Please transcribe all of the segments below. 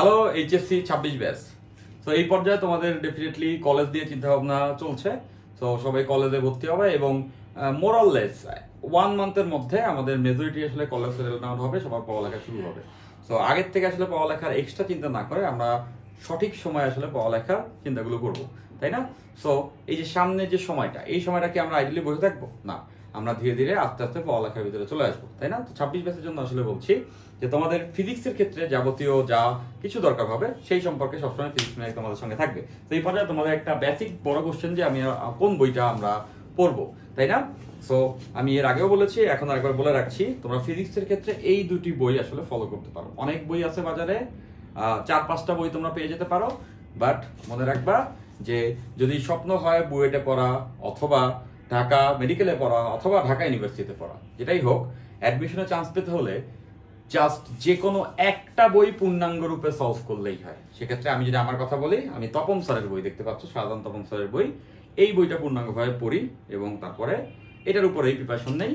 Hello HSC 26 batch. তো এই পর্যায়ে তোমাদের ডেফিনেটলি কলেজ দিয়ে চিন্তা ভাবনা চলছে। তো সবাই কলেজে ভর্তি হবে এবং মোরাললেস 1 মান্থের মধ্যে আমাদের মেজরিটি আসলে কলেজ সেটেল ডাউন হবে, সবার পড়ালেখা শুরু হবে। তো আগের থেকে আসলে পড়ালেখার এক্সট্রা চিন্তা না করে আমরা সঠিক সময় আসলে পড়ালেখার চিন্তাগুলো করব, তাই না? সো এই যে সামনে যে সময়টা, এই সময়টা কি আমরা আইডিয়ালি বসে থাকবো না, আমরা ধীরে ধীরে আস্তে আস্তে পড়ালেখার ভিতরে চলে আসবো, তাই না? তো 26 ব্যাচের জন্য আসলে বলছি যে তোমাদের ফিজিক্সের ক্ষেত্রে যাবতীয় যা কিছু দরকার হবে সেই সম্পর্কে সবসময় ফিজিক্স ম্যাথ তোমাদের সঙ্গে থাকবে। তো এই পর্যায়ে তোমাদের একটা বেসিক বড় কোশ্চেন যে আমি কোন বইটা আমরা পড়বো, তাই না? সো আমি এর আগেও বলেছি, এখন আরেকবার বলে রাখছি, তোমরা ফিজিক্সের ক্ষেত্রে এই দুটি বই আসলে ফলো করতে পারো। অনেক বই আছে বাজারে, 4-5টা বই তোমরা পেয়ে যেতে পারো, বাট মনে রাখবা যে যদি স্বপ্ন হয় বুয়েটে পড়া অথবা ঢাকা মেডিকেলে পড়া অথবা ঢাকা ইউনিভার্সিটিতে পড়া, যেটাই হোক, অ্যাডমিশনে চান্স পেতে হলে জাস্ট যে কোনো একটা বই পূর্ণাঙ্গ রূপে সলভ করলেই হয়। সেক্ষেত্রে আমি যদি আমার কথা বলি, আমি তপন স্যারের বই দেখতে পাচ্ছ, সাধারণ তপন স্যারের বই, এই বইটা পূর্ণাঙ্গভাবে পড়ি এবং তারপরে এটার উপরেই প্রিপারেশন নেই,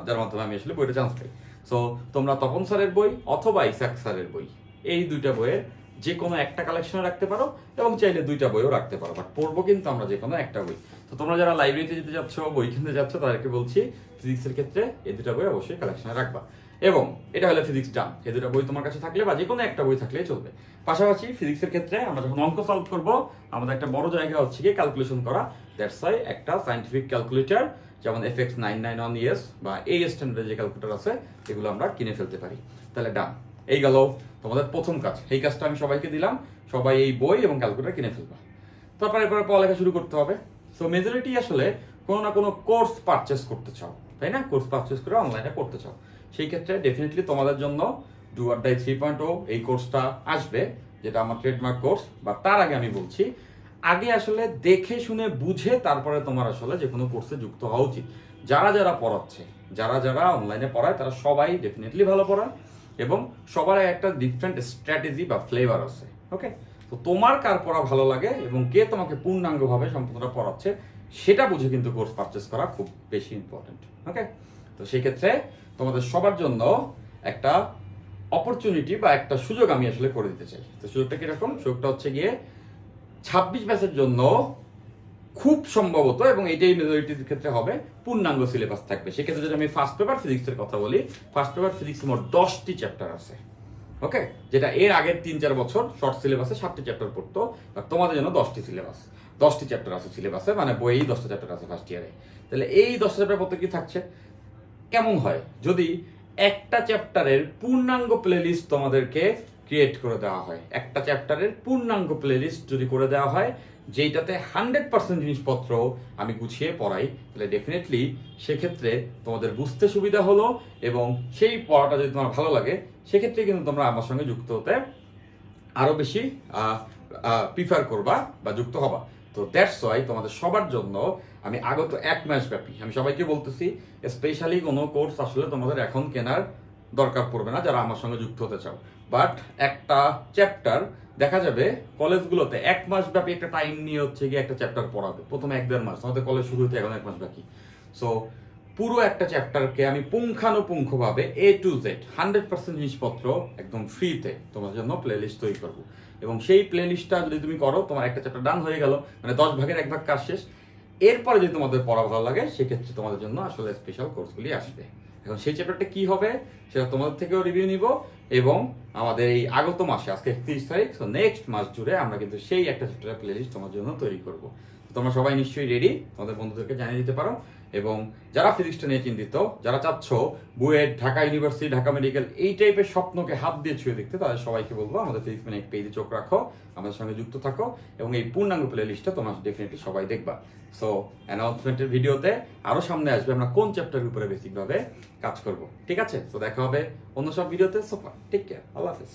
যার মাধ্যমে আমি আসলে বইটা চান্স পাই। সো তোমরা তপন স্যারের বই অথবা ইসাক স্যারের বই, এই দুইটা বইয়ের যে কোনো একটা কালেকশনে রাখতে পারো এবং চাইলে দুইটা বইও রাখতে পারো, বাট পড়বো কিন্তু আমরা যে কোনো একটা বই। তো তোমরা যারা লাইব্রেরিতে যেতে যাচ্ছ, বই কিনতে যাচ্ছ, তাদেরকে বলছি ফিজিক্সের ক্ষেত্রে এই দুটা বই অবশ্যই কালেকশনে রাখবা। এবং এটা হলো ফিজিক্স ডান, এই দুটো বই তোমার কাছে থাকলে বা যে কোনো একটা বই থাকলেই চলবে। পাশাপাশি ফিজিক্সের ক্ষেত্রে আমরা যখন অঙ্ক সলভ করবো, আমাদের একটা বড় জায়গা হচ্ছে কি ক্যালকুলেশন করা। দ্যাটস ওয়াই একটা সায়েন্টিফিক ক্যালকুলেটর যেমন FX991ES বা এই স্ট্যান্ডার্ডের যে ক্যালকুলেটর আছে, এগুলো আমরা কিনে ফেলতে পারি। তাহলে ডান, এই গেল তোমাদের প্রথম কাজ। এই কাজটা আমি সবাইকে দিলাম, সবাই এই বই এবং ক্যালকুলেটর কিনে ফেলবা। তারপরে এরপরে পড়ালেখা শুরু করতে হবে। সো মেজরিটি আসলে কোনো না কোনো কোর্স পারচেস করতে চাও, তাই না? কোর্স পারচেস করে অনলাইনে পড়তে চাও, সেই ক্ষেত্রে ডেফিনেটলি তোমাদের জন্য ডু অর ডাই 3.0 এই কোর্সটা আসবে, যেটা আমার ট্রেডমার্ক কোর্স। বা তার আগে আমি বলছি, আগে আসলে দেখে শুনে বুঝে তারপরে তোমার আসলে যে কোনো কোর্সে যুক্ত হওয়া উচিত। যারা যারা পড়াচ্ছে, যারা যারা অনলাইনে পড়ায়, তারা সবাই ডেফিনেটলি ভালো পড়ায় এবং সবার একটা ডিফারেন্ট স্ট্র্যাটেজি বা ফ্লেভার আছে। ওকে, তো তোমার কার পড়া ভালো লাগে এবং কে তোমাকে পূর্ণাঙ্গভাবে সম্পূর্ণটা পড়াচ্ছে, সেটা বুঝে কিন্তু কোর্স পারচেস করা খুব বেশি ইম্পর্টেন্ট। ওকে, তো সেই ক্ষেত্রে তোমাদের সবার জন্য একটা অপরচুনিটি বা একটা সুযোগ আমি আসলে করে দিতে চাই। তো সুযোগটা কিরকম? সুযোগটা হচ্ছে গিয়ে 26 ব্যাচের জন্য খুব সম্ভবত, এবং এটাই মেজরিটির ক্ষেত্রে হবে, পূর্ণাঙ্গ সিলেবাস থাকবে। সেক্ষেত্রে যদি আমি ফার্স্ট পেপার ফিজিক্সের কথা বলি, ফার্স্ট পেপার ফিজিক্স মোট 10টি চ্যাপ্টার আছে। ওকে, যেটা এর আগের 3-4 বছর শর্ট সিলেবাসে 7টি চ্যাপ্টার পড়তো, আর তোমাদের জন্য 10টি সিলেবাস, 10টি চ্যাপ্টার আছে সিলেবাসে, মানে বইয়েই 10টা চ্যাপ্টার আছে ফার্স্ট ইয়ারে। তাহলে এই 10টা চ্যাপ্টার পড়তে কি থাকছে? কেমন হয় যদি একটা চ্যাপ্টারের পূর্ণাঙ্গ প্লেলিস্ট তোমাদেরকে ক্রিয়েট করে দেওয়া হয়? একটা চ্যাপ্টারের পূর্ণাঙ্গ প্লেলিস্ট যদি করে দেওয়া হয়, যেটাতে 100% জিনিসপত্র আমি গুছিয়ে পড়াই, তাহলে ডেফিনেটলি সেক্ষেত্রে তোমাদের বুঝতে সুবিধা হলো এবং সেই পড়াটা যদি তোমার ভালো লাগে, সেক্ষেত্রে কিন্তু তোমরা আমার সঙ্গে যুক্ত হতে আরো বেশি প্রিফার করবা বা যুক্ত হবা। তো দ্যাটস ওয়াই তোমাদের সবার জন্য আমি আগত 1 মাস ব্যাপী আমি সবাইকে বলতেছি, স্পেশালি কোনো কোর্স আসলে তোমাদের এখন কেনার দরকার পড়বে না যারা আমার সঙ্গে যুক্ত হতে চাও। বাট একটা চ্যাপ্টার দেখা যাবে কলেজগুলোতে 1 মাস ব্যাপী একটা টাইম নিয়ে হচ্ছে গিয়ে একটা চ্যাপ্টার পড়াবে, প্রথমে 1-1.5 মাস, আমাদের কলেজ শুরু হতে এখন 1 মাস বাকি। সো পুরো একটা চ্যাপ্টারকে আমি পুঙ্খানুপুঙ্খভাবে A to Z 100% জিনিসপত্র একদম ফ্রিতে তোমার জন্য প্লেলিস্ট তৈরি করবো। এবং সেই প্লেলিস্টটা যদি তুমি করো, তোমার একটা চ্যাপ্টার ডান হয়ে গেল, মানে 10 ভাগের 1 ভাগ কাজ শেষ। এরপরে যদি তোমাদের পড়া ভালো লাগে, সেক্ষেত্রে তোমাদের জন্য আসলে স্পেশাল কোর্সগুলি আসবে। এখন সেই চ্যাপ্টারটা কি হবে সেটা তোমাদের থেকেও রিভিউ নিব, এবং আমাদের এই আগত মাসে, আজকে 31 তারিখ, সো নেক্সট মাস জুড়ে আমরা কিন্তু সেই একটা চ্যাপ্টারের প্লেলিস্ট তোমার জন্য তৈরি করব। তোমরা সবাই নিশ্চয়ই রেডি, তোমাদের বন্ধুদেরকে জানিয়ে দিতে পারো। এবং যারা ফিজিক্সটা নিয়ে চিন্তিত, যারা চাচ্ছ বুয়েট, ঢাকা ইউনিভার্সিটি, ঢাকা মেডিকেল এই টাইপের স্বপ্নকে হাত দিয়ে ছুঁয়ে দেখতে, তাদের সবাইকে বলবো আমাদের ফিজিক্স ম্যানিক পেজে চোখ রাখো, আমাদের সঙ্গে যুক্ত থাকো এবং এই পূর্ণাঙ্গ প্লে লিস্টটা তোমরা ডেফিনেটলি সবাই দেখবা। সো অ্যানাউন্সমেন্টের ভিডিওতে আরো সামনে আসবে আমরা কোন চ্যাপ্টারের উপরে বেসিকভাবে কাজ করব। ঠিক আছে, তো দেখা হবে অন্য সব ভিডিওতে। সো টেক কেয়ার, আল্লাহ হাফেজ।